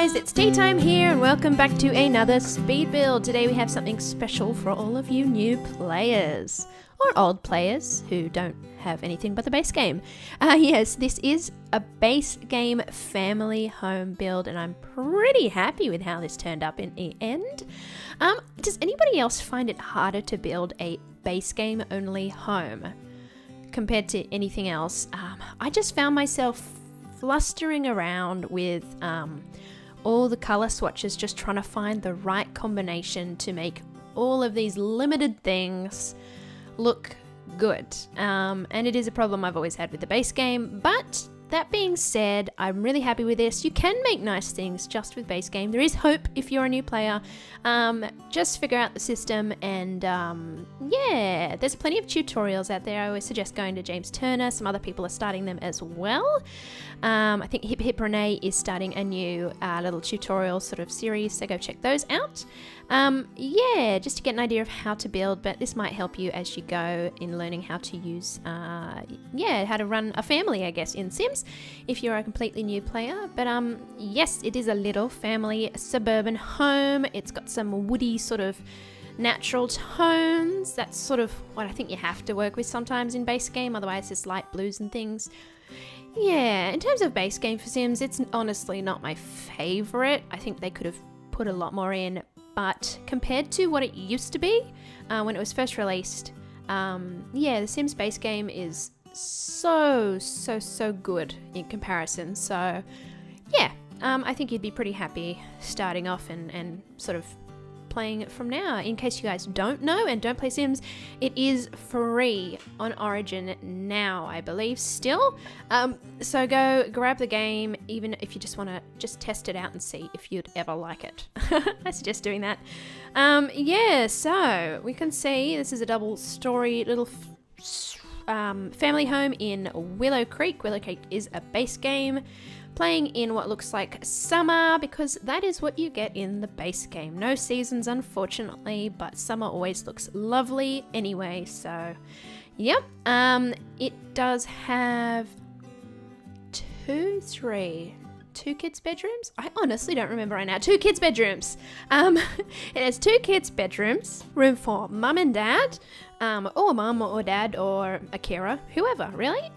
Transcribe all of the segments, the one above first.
guys, it's Teatime here and welcome back to another speed build. Today we have something special for all of you new players, or old players who don't have anything but the base game. Yes, this is a base game family home build and I'm pretty happy with how this turned up in the end. Does anybody else find it harder to build a base game only home compared to anything else? I just found myself flustering around with all the color swatches, just trying to find the right combination to make all of these limited things look good. And it is a problem I've always had with the base game, but that being said, I'm really happy with this. You can make nice things just with base game. There is hope if you're a new player. Just figure out the system and yeah, there's plenty of tutorials out there. I always suggest going to James Turner. Some other people are starting them as well. I think Hip Hip Renee is starting a new little tutorial sort of series, so go check those out. Yeah, just to get an idea of how to build, but this might help you as you go in learning how to use, yeah, how to run a family, I guess, in Sims if you're a completely new player. But yes, it is a little family suburban home. It's got some woody sort of natural tones. That's sort of what I think you have to work with sometimes in base game, otherwise it's light blues and things. Yeah, in terms of base game for Sims, it's honestly not my favorite. I think they could have put a lot more in, but compared to what it used to be when it was first released, yeah, the Sims base game is so good in comparison. So yeah, I think you'd be pretty happy starting off and sort of playing it from now. In case you guys don't know and don't play Sims, it is free on Origin now, I believe, still. So go grab the game, even if you just want to just test it out and see if you'd ever like it. I suggest doing that. Yeah, so we can see this is a double story little family home in Willow Creek. Willow Creek is a base game playing in what looks like summer, because that is what you get in the base game. No seasons, unfortunately, but summer always looks lovely anyway. So yep, it does have two kids' bedrooms. I honestly don't remember right now. 2 kids' bedrooms. It has 2 kids' bedrooms, room for mum and dad, or mum or dad or Akira, whoever, really.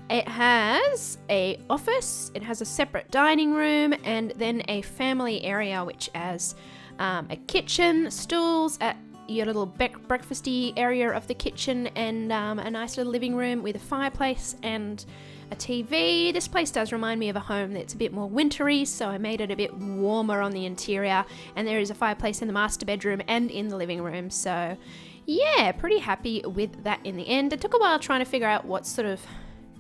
It has a office, it has a separate dining room, and then a family area which has a kitchen, stools at your little breakfasty area of the kitchen, and a nice little living room with a fireplace and a TV. This place does remind me of a home that's a bit more wintry, so I made it a bit warmer on the interior, and there is a fireplace in the master bedroom and in the living room. So yeah, pretty happy with that in the end. It took a while trying to figure out what sort of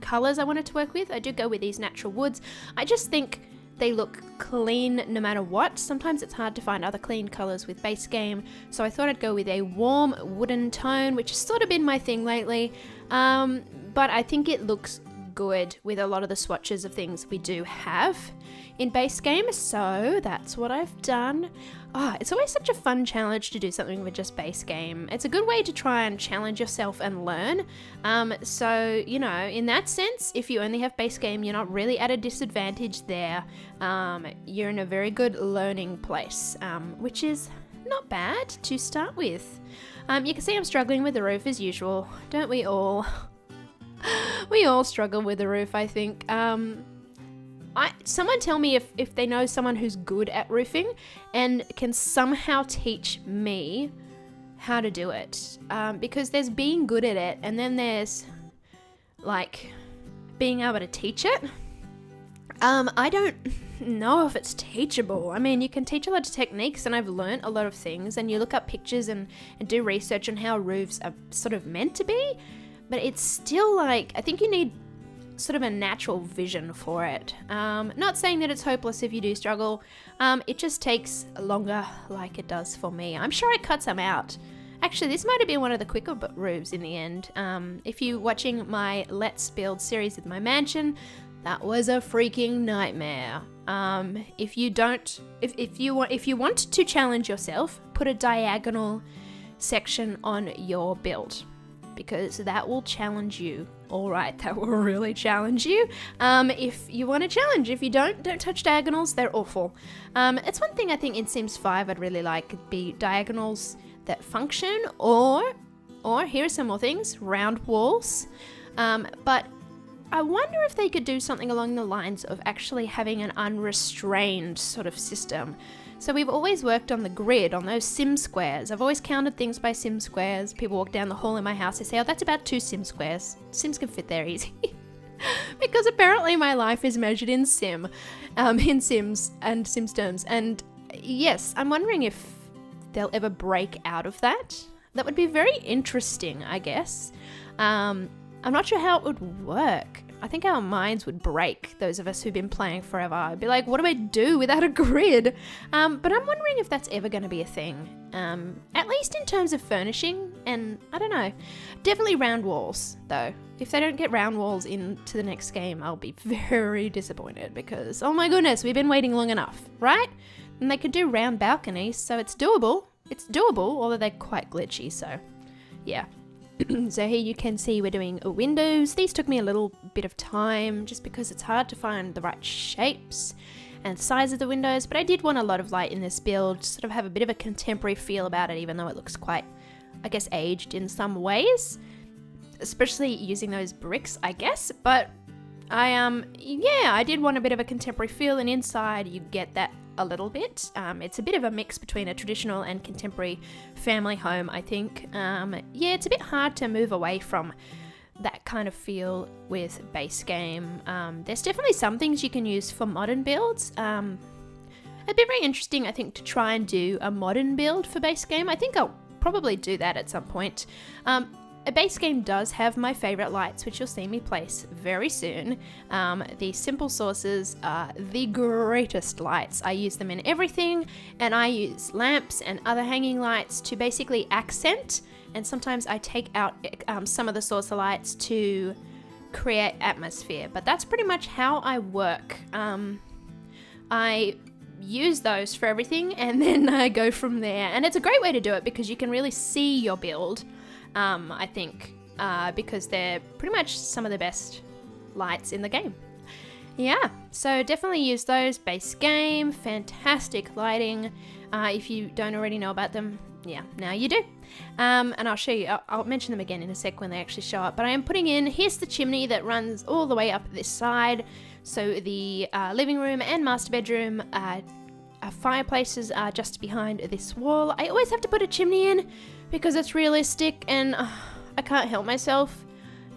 colors I wanted to work with. I did go with these natural woods. I just think they look clean no matter what. Sometimes it's hard to find other clean colors with base game, so I thought I'd go with a warm wooden tone, which has sort of been my thing lately. But I think it looks good with a lot of the swatches of things we do have in base game, so that's what I've done. It's always such a fun challenge to do something with just base game. It's a good way to try and challenge yourself and learn. So, you know, in that sense, if you only have base game, you're not really at a disadvantage there. You're in a very good learning place, which is not bad to start with. You can see I'm struggling with the roof as usual, don't we all? We all struggle with the roof, I think. Someone tell me if they know someone who's good at roofing and can somehow teach me how to do it. Because there's being good at it, and then there's like being able to teach it. I don't know if it's teachable. I mean, you can teach a lot of techniques, and I've learned a lot of things, and you look up pictures and do research on how roofs are sort of meant to be. But it's still like, I think you need sort of a natural vision for it. Not saying that it's hopeless if you do struggle. It just takes longer, like it does for me. I'm sure it cuts them out. Actually, this might have been one of the quicker roofs in the end. If you're watching my Let's Build series with my mansion, that was a freaking nightmare. If you want to challenge yourself, put a diagonal section on your build. because that will challenge you. All right, that will really challenge you. If you want a challenge. If you don't touch diagonals. They're awful. It's one thing I think in Sims 5 I'd really like be diagonals that function, or here are some more things, round walls. But I wonder if they could do something along the lines of actually having an unrestrained sort of system. So we've always worked on the grid, on those sim squares. I've always counted things by sim squares. People walk down the hall in my house, they say, oh, that's about 2 sim squares. Sims can fit there easy. Because apparently my life is measured in Sims and Sims terms. And yes, I'm wondering if they'll ever break out of that. That would be very interesting, I guess. I'm not sure how it would work. I think our minds would break, those of us who've been playing forever. I'd be like, what do I do without a grid? But I'm wondering if that's ever going to be a thing. At least in terms of furnishing, and I don't know. Definitely round walls, though. If they don't get round walls into the next game, I'll be very disappointed because, oh my goodness, we've been waiting long enough, right? And they could do round balconies, so it's doable. It's doable, although they're quite glitchy, so yeah. So here you can see we're doing windows. These took me a little bit of time just because it's hard to find the right shapes and size of the windows, but I did want a lot of light in this build, sort of have a bit of a contemporary feel about it, even though it looks quite, I guess, aged in some ways, especially using those bricks, I guess. But I did want a bit of a contemporary feel, and inside you get that a little bit. It's a bit of a mix between a traditional and contemporary family home, I think. It's a bit hard to move away from that kind of feel with base game. There's definitely some things you can use for modern builds. It'd be very interesting, I think, to try and do a modern build for base game. I think I'll probably do that at some point. A base game does have my favourite lights, which you'll see me place very soon. The Simple Sources are the greatest lights. I use them in everything, and I use lamps and other hanging lights to basically accent, and sometimes I take out some of the saucer lights to create atmosphere, but that's pretty much how I work. I use those for everything, and then I go from there, and it's a great way to do it because you can really see your build. I think, because they're pretty much some of the best lights in the game. Yeah, so definitely use those. Base game, fantastic lighting. If you don't already know about them, yeah, now you do. And I'll show you, I'll mention them again in a sec when they actually show up. But I am putting in, here's the chimney that runs all the way up this side. So the living room and master bedroom fireplaces are just behind this wall. I always have to put a chimney in because it's realistic, and I can't help myself.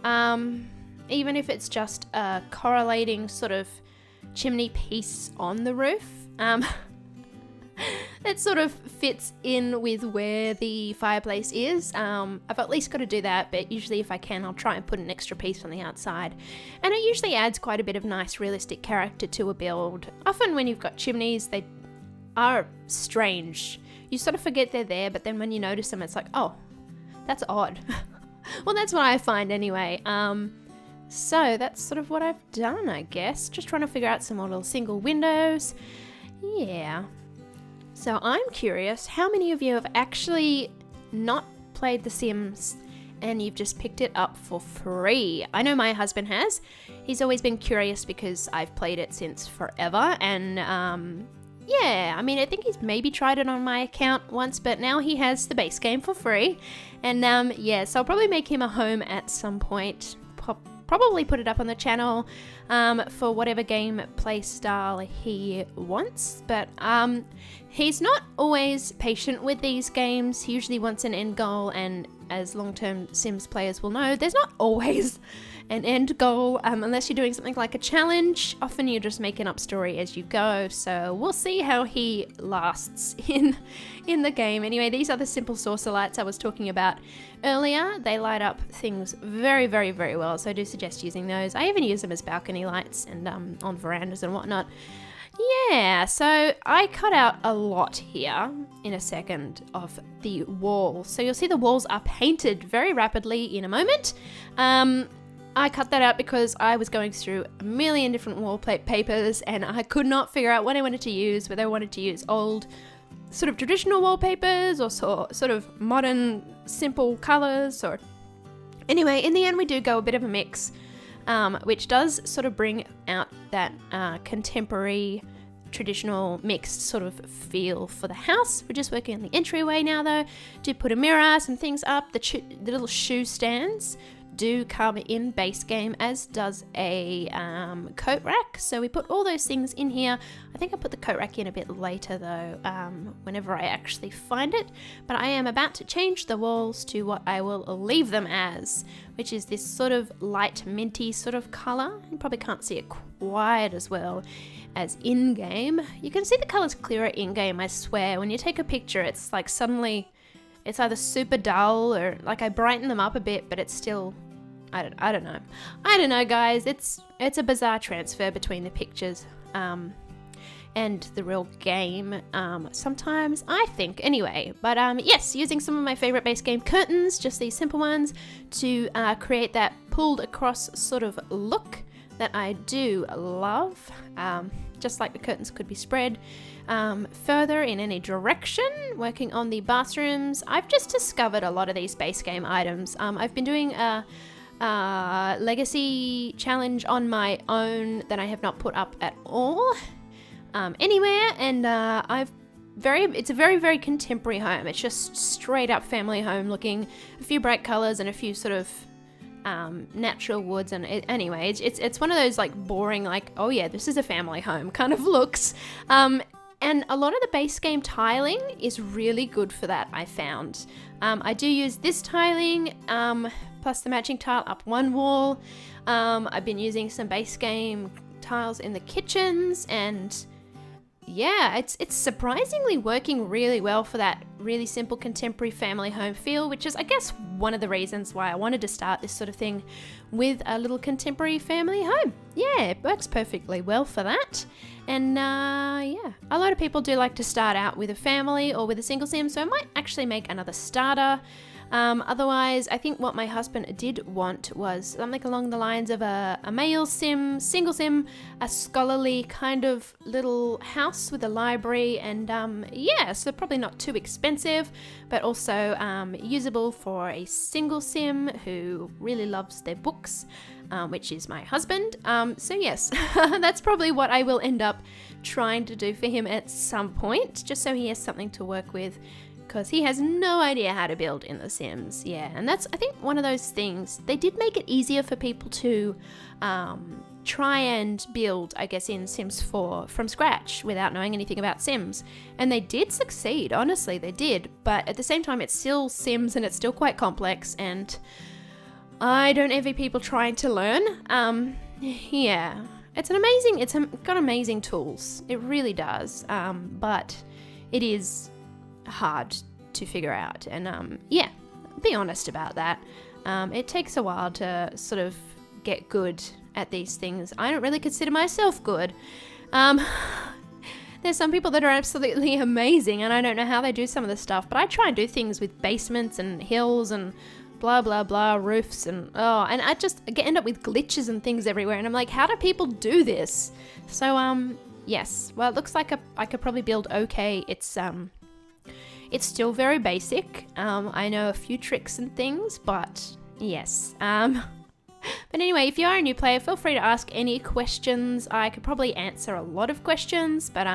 Even if it's just a correlating sort of chimney piece on the roof, it sort of fits in with where the fireplace is. I've at least got to do that, but usually if I can, I'll try and put an extra piece on the outside. And it usually adds quite a bit of nice realistic character to a build. Often when you've got chimneys, they are strange. You sort of forget they're there, but then when you notice them, it's like, oh, that's odd. Well, that's what I find anyway. So that's sort of what I've done, I guess. Just trying to figure out some more little single windows. Yeah. So I'm curious, how many of you have actually not played The Sims and you've just picked it up for free? I know my husband has. He's always been curious because I've played it since forever, and yeah, I mean, I think he's maybe tried it on my account once, but now he has the base game for free. And yeah, so I'll probably make him a home at some point. Probably put it up on the channel for whatever game play style he wants. But he's not always patient with these games. He usually wants an end goal, and as long-term Sims players will know, there's not always an end goal unless you're doing something like a challenge. Often you're just making up story as you go, so we'll see how he lasts in the game. Anyway, these are the simple saucer lights I was talking about earlier. They light up things very, very, very well, so I do suggest using those. I even use them as balcony lights and on verandas and whatnot. Yeah, so I cut out a lot here in a second of the wall. So you'll see the walls are painted very rapidly in a moment. I cut that out because I was going through a million different wallpapers and I could not figure out what I wanted to use, whether I wanted to use old sort of traditional wallpapers or sort of modern simple colors, or Anyway, in the end we do go a bit of a mix, which does sort of bring out that contemporary, traditional mixed sort of feel for the house. We're just working on the entryway now though. Do put a mirror, some things up. The little shoe stands do come in base game, as does a coat rack. So we put all those things in here. I think I'll put the coat rack in a bit later though, whenever I actually find it. But I am about to change the walls to what I will leave them as, which is this sort of light minty sort of colour. You probably can't see it quite as well as in-game. You can see the colours clearer in-game, I swear. When you take a picture, it's like suddenly it's either super dull or like I brighten them up a bit, but it's still, I don't know, guys. It's a bizarre transfer between the pictures and the real game sometimes, I think, anyway. But yes, using some of my favorite base game curtains, just these simple ones, to create that pulled across sort of look that I do love. Just like the curtains could be spread further in any direction. Working on the bathrooms, I've just discovered a lot of these base game items. I've been doing a legacy challenge on my own that I have not put up at all anywhere, and it's a very, very contemporary home. It's just straight up family home looking, a few bright colors and a few sort of natural woods, and anyway, it's one of those like boring, like, oh yeah, this is a family home kind of looks. And a lot of the base game tiling is really good for that, I found. I do use this tiling, plus the matching tile up one wall. I've been using some base game tiles in the kitchens, and yeah, it's surprisingly working really well for that really simple contemporary family home feel, which is, I guess, one of the reasons why I wanted to start this sort of thing with a little contemporary family home. Yeah, it works perfectly well for that. And yeah, a lot of people do like to start out with a family or with a single sim, so I might actually make another starter. Otherwise, I think what my husband did want was something along the lines of a male sim, single sim, a scholarly kind of little house with a library, and yeah, so probably not too expensive, but also usable for a single sim who really loves their books, which is my husband. So yes, that's probably what I will end up trying to do for him at some point, just so he has something to work with, because he has no idea how to build in The Sims. Yeah, and that's, I think, one of those things. They did make it easier for people to try and build, I guess, in Sims 4 from scratch without knowing anything about Sims. And they did succeed, honestly, they did. But at the same time, it's still Sims and it's still quite complex, and I don't envy people trying to learn. Yeah, it's got amazing tools. It really does. But it is hard to figure out, and yeah, be honest about that. It takes a while to sort of get good at these things. I don't really consider myself good. There's some people that are absolutely amazing, and I don't know how they do some of the stuff, but I try and do things with basements and hills and blah blah blah, roofs, and I just end up with glitches and things everywhere, and I'm like, how do people do this? So yes, well, it looks like I could probably build okay. It's still very basic. I know a few tricks and things, but yes. But anyway, if you are a new player, feel free to ask any questions. I could probably answer a lot of questions, but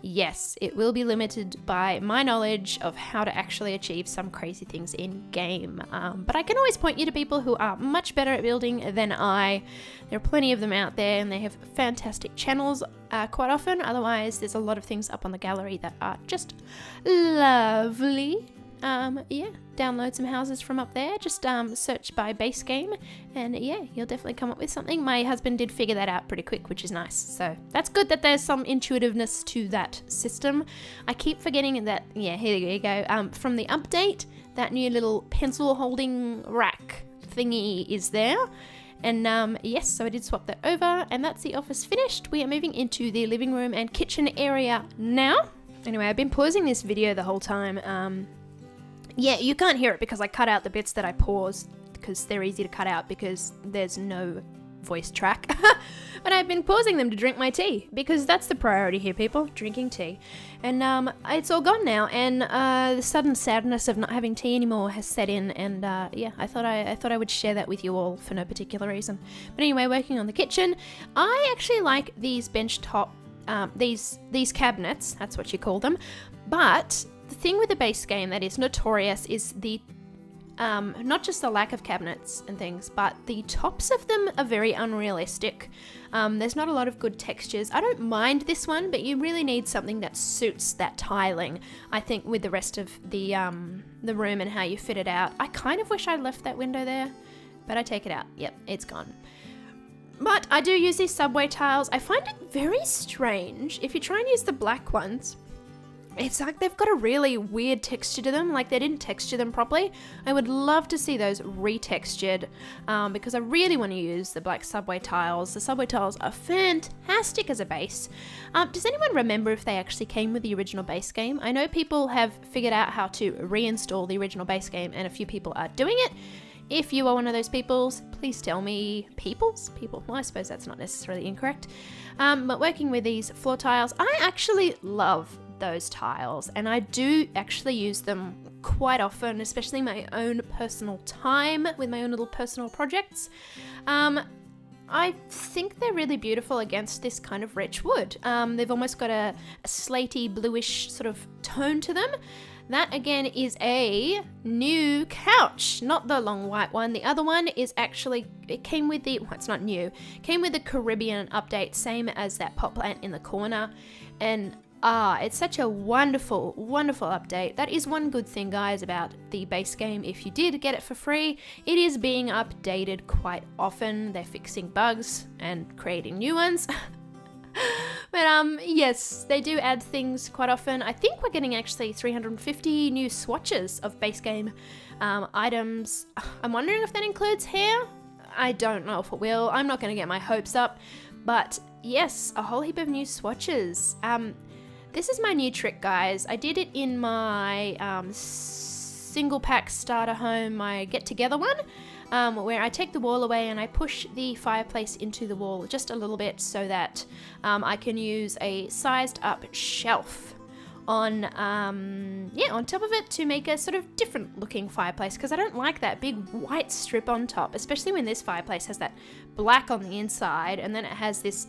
yes, it will be limited by my knowledge of how to actually achieve some crazy things in game. But I can always point you to people who are much better at building than I. There are plenty of them out there, and they have fantastic channels quite often. Otherwise, there's a lot of things up on the gallery that are just lovely. Yeah, download some houses from up there. Just search by base game, and yeah, you'll definitely come up with something. My husband did figure that out pretty quick, which is nice. So that's good that there's some intuitiveness to that system. I keep forgetting that, yeah, here you go. From the update, that new little pencil holding rack thingy is there. And yes, so I did swap that over, and that's the office finished. We are moving into the living room and kitchen area now. Anyway, I've been pausing this video the whole time. Yeah, you can't hear it because I cut out the bits that I paused, because they're easy to cut out because there's no voice track. But I've been pausing them to drink my tea, because that's the priority here, people, drinking tea. And it's all gone now, and the sudden sadness of not having tea anymore has set in, and yeah, I thought I would share that with you all for no particular reason. But anyway, working on the kitchen, I actually like these bench top, these cabinets, that's what you call them. But the thing with the base game that is notorious is the not just the lack of cabinets and things, but the tops of them are very unrealistic. There's not a lot of good textures. I don't mind this one, but you really need something that suits that tiling, I think, with the rest of the room and how you fit it out. I kind of wish I left that window there, but I take it out. Yep, it's gone. But I do use these subway tiles. I find it very strange. If you try and use the black ones, it's like they've got a really weird texture to them, like they didn't texture them properly. I would love to see those retextured, because I really want to use the black subway tiles. The subway tiles are fantastic as a base. Does anyone remember if they actually came with the original base game? I know people have figured out how to reinstall the original base game, and a few people are doing it. If you are one of those peoples, please tell me. People? Well, I suppose that's not necessarily incorrect. But working with these floor tiles, I actually love those tiles, and I do actually use them quite often, especially my own personal time with my own little personal projects. I think they're really beautiful against this kind of rich wood. They've almost got a slaty bluish sort of tone to them. That again is a new couch, not the long white one. The other one is actually, it came with the, well, it's not new, came with the Caribbean update, same as that pot plant in the corner. And it's such a wonderful, wonderful update. That is one good thing, guys, about the base game. If you did get it for free, it is being updated quite often. They're fixing bugs and creating new ones. But yes, they do add things quite often. I think we're getting actually 350 new swatches of base game items. I'm wondering if that includes hair. I don't know if it will. I'm not going to get my hopes up. But yes, a whole heap of new swatches. This is my new trick, guys. I did it in my single pack starter home, my get together one, where I take the wall away and I push the fireplace into the wall just a little bit so that I can use a sized up shelf on top of it to make a sort of different looking fireplace, because I don't like that big white strip on top, especially when this fireplace has that black on the inside and then it has this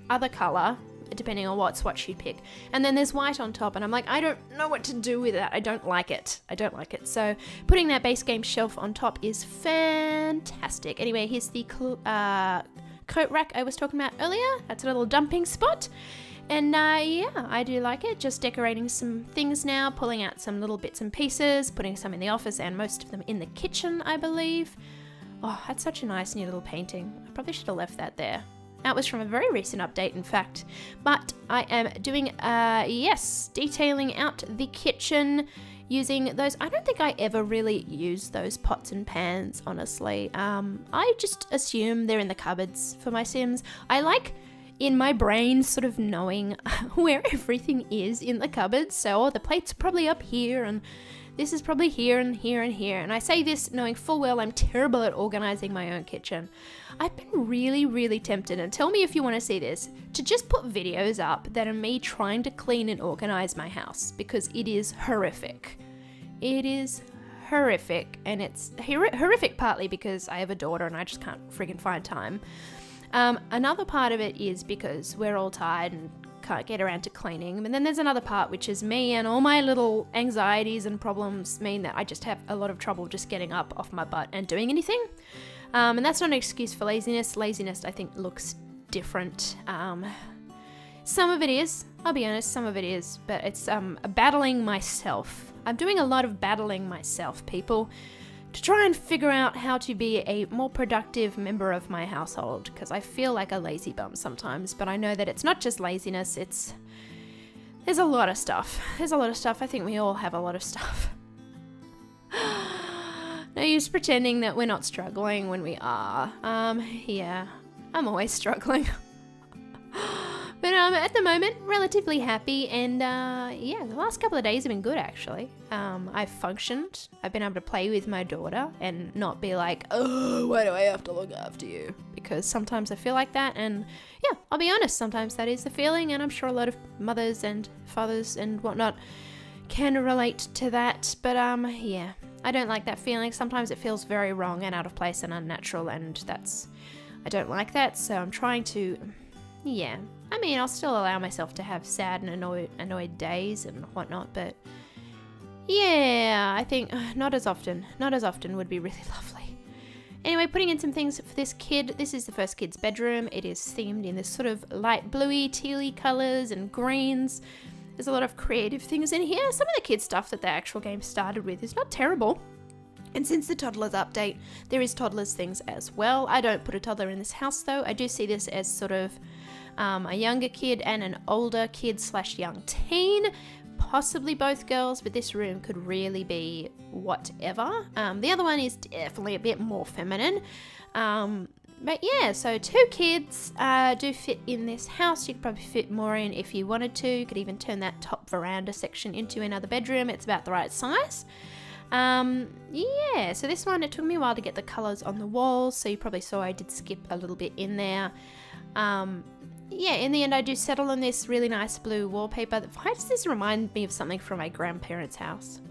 other color depending on what swatch you pick, and then there's white on top, and I'm like, I don't know what to do with that. I don't like it. So putting that base game shelf on top is fantastic. Anyway, here's the coat rack I was talking about earlier. That's a little dumping spot. And yeah, I do like it. Just decorating some things now, pulling out some little bits and pieces, putting some in the office and most of them in the kitchen, I believe. Oh, that's such a nice new little painting. I probably should have left that there. That was from a very recent update, in fact. But I am doing, detailing out the kitchen using those. I don't think I ever really use those pots and pans, honestly. I just assume they're in the cupboards for my Sims. I like, in my brain, sort of knowing where everything is in the cupboards. So, the plate's probably up here, and this is probably here and here and here. And I say this knowing full well I'm terrible at organizing my own kitchen. I've been really, really tempted, and tell me if you want to see this, to just put videos up that are me trying to clean and organize my house, because it is horrific. It is horrific, and it's horrific partly because I have a daughter and I just can't friggin' find time. Another part of it is because we're all tired and can't get around to cleaning. And then there's another part, which is me and all my little anxieties and problems mean that I just have a lot of trouble just getting up off my butt and doing anything. And that's not an excuse for laziness. Laziness, I think, looks different. Some of it is, I'll be honest, some of it is, but it's battling myself. I'm doing a lot of battling myself, people, to try and figure out how to be a more productive member of my household, because I feel like a lazy bum sometimes, but I know that it's not just laziness, there's a lot of stuff. I think we all have a lot of stuff. No use pretending that we're not struggling when we are. Yeah, I'm always struggling. But At the moment, relatively happy, and yeah, the last couple of days have been good actually. I've functioned. I've been able to play with my daughter and not be like, oh, why do I have to look after you? Because sometimes I feel like that, and yeah, I'll be honest, sometimes that is the feeling, and I'm sure a lot of mothers and fathers and whatnot can relate to that. But yeah, I don't like that feeling. Sometimes it feels very wrong and out of place and unnatural, and I don't like that. So I'm trying to, yeah. I mean, I'll still allow myself to have sad and annoyed days and whatnot, but yeah, I think not as often would be really lovely. Anyway, putting in some things for this kid. This is the first kid's bedroom. It is themed in this sort of light bluey, tealy colours and greens. There's a lot of creative things in here. Some of the kid stuff that the actual game started with is not terrible. And since the toddlers update, there is toddlers things as well. I don't put a toddler in this house though. I do see this as sort of a younger kid and an older kid / young teen, possibly both girls, but this room could really be whatever. The other one is definitely a bit more feminine. But yeah, so 2 kids do fit in this house. You could probably fit more in if you wanted to. You could even turn that top veranda section into another bedroom. It's about the right size. Yeah, so this one, it took me a while to get the colours on the walls, so you probably saw I did skip a little bit in there. Yeah, in the end I do settle on this really nice blue wallpaper. Why does this remind me of something from my grandparents' house?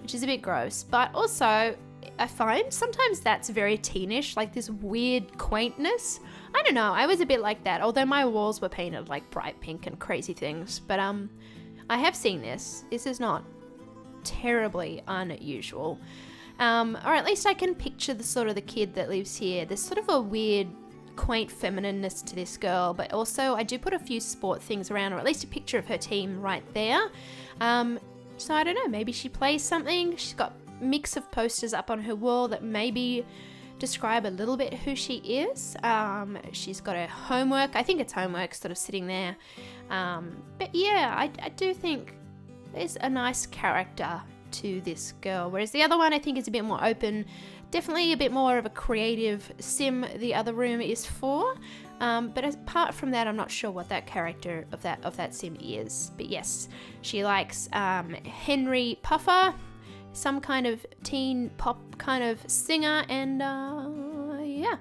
Which is a bit gross, but also I find sometimes that's very teenish, like this weird quaintness. I don't know, I was a bit like that, although my walls were painted like bright pink and crazy things, but I have seen this. This is not terribly unusual. Or at least I can picture the sort of the kid that lives here. There's sort of a weird quaint feminineness to this girl, but also I do put a few sport things around, or at least a picture of her team right there. So I don't know, maybe she plays something. She's got a mix of posters up on her wall that maybe describe a little bit who she is. She's got her homework. I think it's homework sort of sitting there. But yeah, I do think there's a nice character to this girl, whereas the other one I think is a bit more open, definitely a bit more of a creative sim the other room is for. But apart from that, I'm not sure what that character of that sim is. But yes, she likes Henry Puffer, some kind of teen pop kind of singer, and yeah,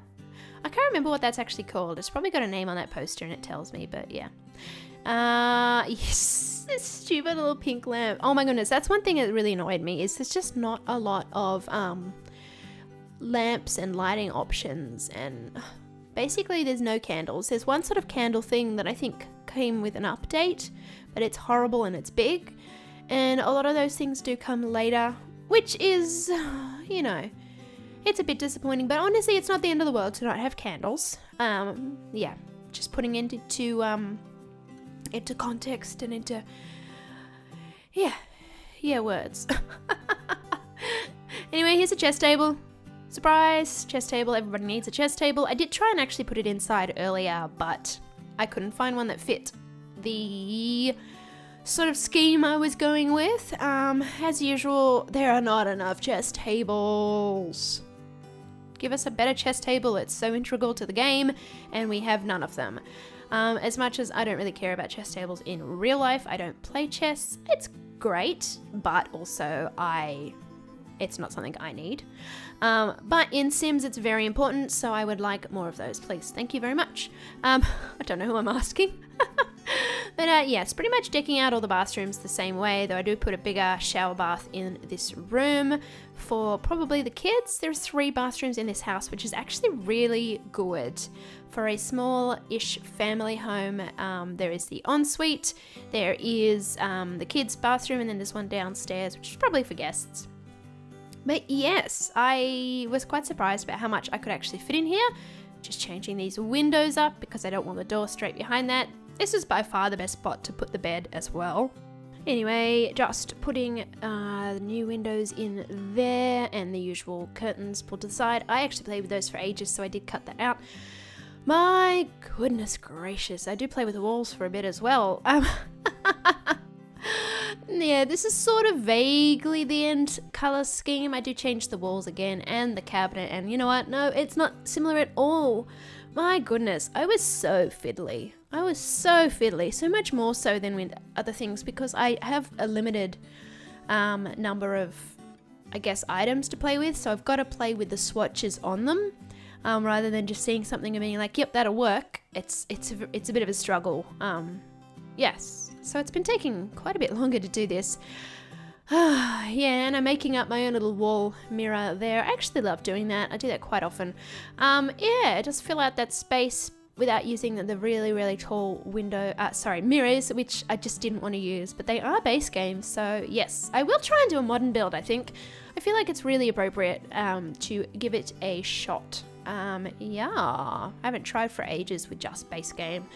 I can't remember what that's actually called. It's probably got a name on that poster and it tells me, but yeah. Yes, this stupid little pink lamp. Oh my goodness, that's one thing that really annoyed me, is there's just not a lot of lamps and lighting options, and basically there's no candles. There's one sort of candle thing that I think came with an update, but it's horrible and it's big, and a lot of those things do come later, which is, you know, it's a bit disappointing, but honestly it's not the end of the world to not have candles. Yeah, just putting into context and into words. Anyway, here's a chess table. Surprise, chess table. Everybody needs a chess table. I did try and actually put it inside earlier, but I couldn't find one that fit the sort of scheme I was going with. As usual, there are not enough chess tables. Give us a better chess table. It's so integral to the game, and we have none of them. As much as I don't really care about chess tables in real life, I don't play chess. It's great, but also it's not something I need. But in Sims, it's very important, so I would like more of those, please. Thank you very much. I don't know who I'm asking. But yes, pretty much decking out all the bathrooms the same way, though I do put a bigger shower bath in this room for probably the kids. There's 3 bathrooms in this house, which is actually really good. For a small-ish family home, there is the ensuite, there is the kids' bathroom, and then there's one downstairs, which is probably for guests. But yes, I was quite surprised about how much I could actually fit in here. Just changing these windows up because I don't want the door straight behind that. This is by far the best spot to put the bed as well. Anyway, just putting the new windows in there and the usual curtains pulled to the side. I actually played with those for ages, so I did cut that out. My goodness gracious, I do play with the walls for a bit as well. Yeah, this is sort of vaguely the end color scheme. I do change the walls again and the cabinet, and you know what? No, it's not similar at all. my goodness, I was so fiddly. So much more so than with other things because I have a limited number of, I guess, items to play with. So I've got to play with the swatches on them rather than just seeing something and being like, yep, that'll work. It's a bit of a struggle. Yes, so it's been taking quite a bit longer to do this. Yeah, and I'm making up my own little wall mirror there. I actually love doing that. I do that quite often. Yeah, just fill out that space without using the really, really tall mirrors, which I just didn't want to use, but they are base games, so yes. I will try and do a modern build, I think. I feel like it's really appropriate to give it a shot. Yeah, I haven't tried for ages with just base game.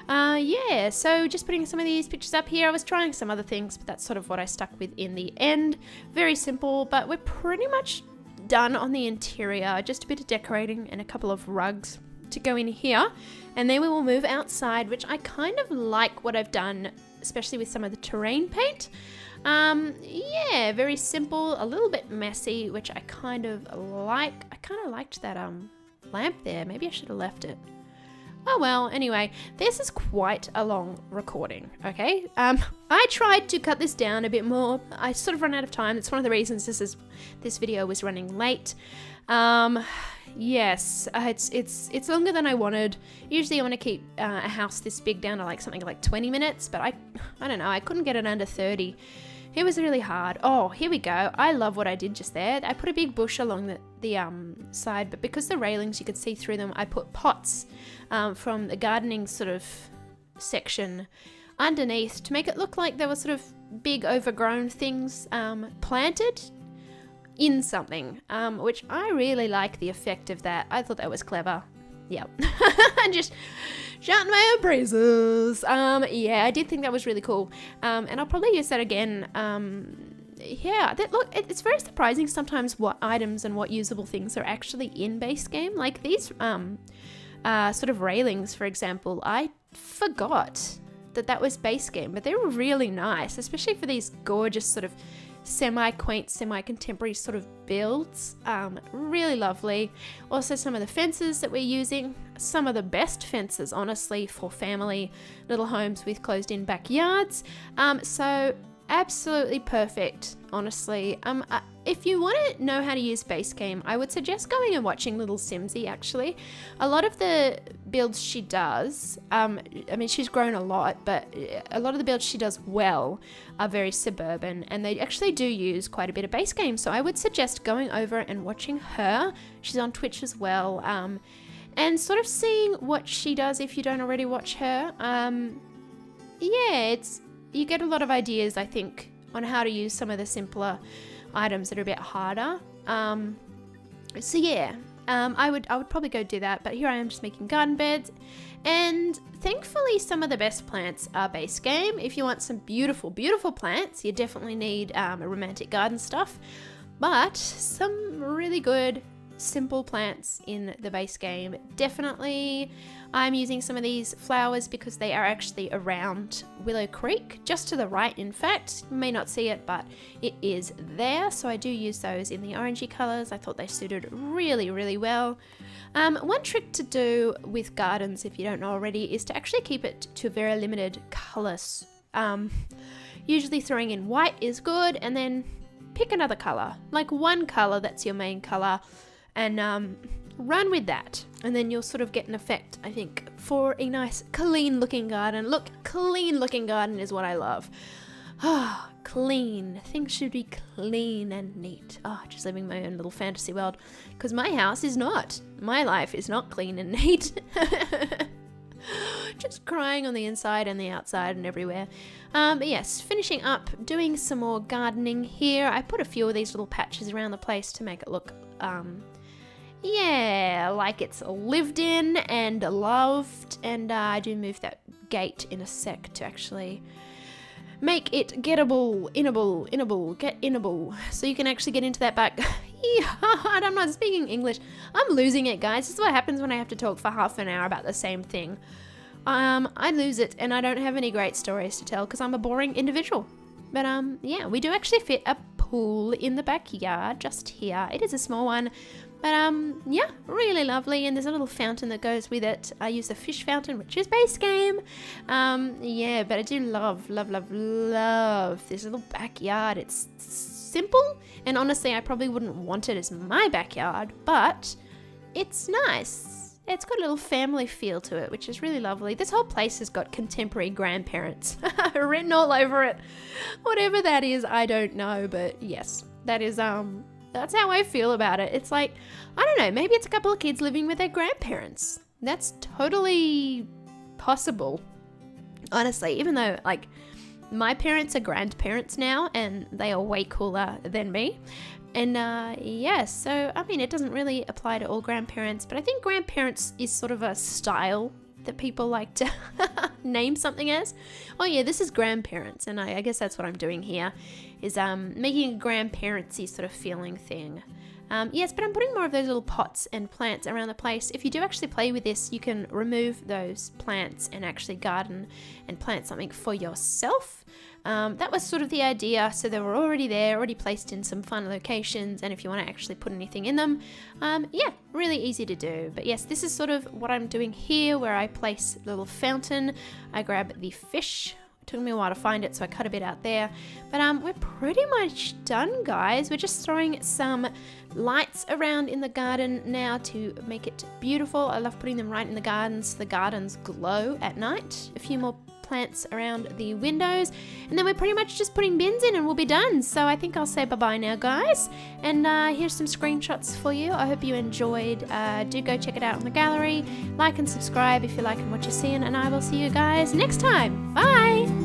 Yeah, so just putting some of these pictures up here. I was trying some other things, but that's sort of what I stuck with in the end. Very simple, but we're pretty much done on the interior. Just a bit of decorating and a couple of rugs to go in here. And then we will move outside, which I kind of like what I've done, especially with some of the terrain paint. Yeah, very simple, a little bit messy, which I kind of like. I kind of liked that lamp there. Maybe I should have left it. Oh well, anyway, this is quite a long recording, okay? I tried to cut this down a bit more. I sort of ran out of time. It's one of the reasons this video was running late. Yes, it's longer than I wanted. Usually I want to keep a house this big down to like something like 20 minutes, but I don't know, I couldn't get it under 30. It was really hard. Oh, here we go. I love what I did just there. I put a big bush along the side, but because the railings, you could see through them, I put pots from the gardening sort of section underneath to make it look like there were sort of big overgrown things planted in something, which I really like the effect of that. I thought that was clever. Yeah. Just shouting my own praises. Yeah, I did think that was really cool. And I'll probably use that again. Yeah, look, it's very surprising sometimes what items and what usable things are actually in base game. Like these sort of railings, for example, I forgot that was base game, but they were really nice, especially for these gorgeous sort of semi-quaint, semi-contemporary sort of builds. Really lovely. Also some of the fences that we're using, some of the best fences honestly for family little homes with closed-in backyards. So absolutely perfect, honestly. If you want to know how to use base game, I would suggest going and watching Little Simsy, actually. A lot of the builds she does, I mean, she's grown a lot, but a lot of the builds she does well are very suburban, and they actually do use quite a bit of base game. So I would suggest going over and watching her. She's on Twitch as well, and sort of seeing what she does if you don't already watch her. Yeah, you get a lot of ideas, I think, on how to use some of the simpler items that are a bit harder. So yeah, I would probably go do that, but here I am just making garden beds, and thankfully some of the best plants are base game. If you want some beautiful, beautiful plants, you definitely need romantic garden stuff, but some really good simple plants in the base game. Definitely, I'm using some of these flowers because they are actually around Willow Creek, just to the right in fact. You may not see it, but it is there, so I do use those in the orangey colours. I thought they suited really, really well. One trick to do with gardens, if you don't know already, is to actually keep it to very limited colours. Usually throwing in white is good, and then pick another colour, like one colour that's your main colour, and run with that, and then you'll sort of get an effect, I think, for a nice clean looking garden. Look, clean looking garden is what I love. Ah, clean. Things should be clean and neat. Just living my own little fantasy world, because my house is not. My life is not clean and neat. Just crying on the inside and the outside and everywhere. But yes, finishing up, doing some more gardening here. I put a few of these little patches around the place to make it look yeah, like it's lived in and loved. And I do move that gate in a sec to actually make it gettable, get innable, so you can actually get into that back. I'm not speaking English. I'm losing it, guys. This is what happens when I have to talk for half an hour about the same thing. I lose it, and I don't have any great stories to tell because I'm a boring individual. But yeah, we do actually fit a pool in the backyard just here. It is a small one, But yeah, really lovely. And there's a little fountain that goes with it. I use the fish fountain, which is base game. Yeah, but I do love this little backyard. It's simple, and honestly I probably wouldn't want it as my backyard, but it's nice. It's got a little family feel to it, which is really lovely. This whole place has got contemporary grandparents written all over it. Whatever that is, I don't know, but yes, that is that's how I feel about it. It's like, I don't know, maybe it's a couple of kids living with their grandparents. That's totally possible, honestly, even though like my parents are grandparents now and they are way cooler than me. And yeah, so I mean, it doesn't really apply to all grandparents, but I think grandparents is sort of a style that people like to name something as. Oh yeah, this is grandparents, and I guess that's what I'm doing here, is making a grandparentsy sort of feeling thing. Yes, but I'm putting more of those little pots and plants around the place. If you do actually play with this, you can remove those plants and actually garden and plant something for yourself. That was sort of the idea. So they were already there, already placed in some fun locations. And if you want to actually put anything in them, yeah, really easy to do. But yes, this is sort of what I'm doing here, where I place a little fountain. I grab the fish. It took me a while to find it, so I cut a bit out there. But we're pretty much done, guys. We're just throwing some lights around in the garden now to make it beautiful. I love putting them right in the gardens so the gardens glow at night. A few more plants around the windows, and then we're pretty much just putting bins in and we'll be done. So I think I'll say bye-bye now, guys, and here's some screenshots for you. I hope you enjoyed. Do go check it out on the gallery, like and subscribe if you're liking what you're seeing, and I will see you guys next time. Bye.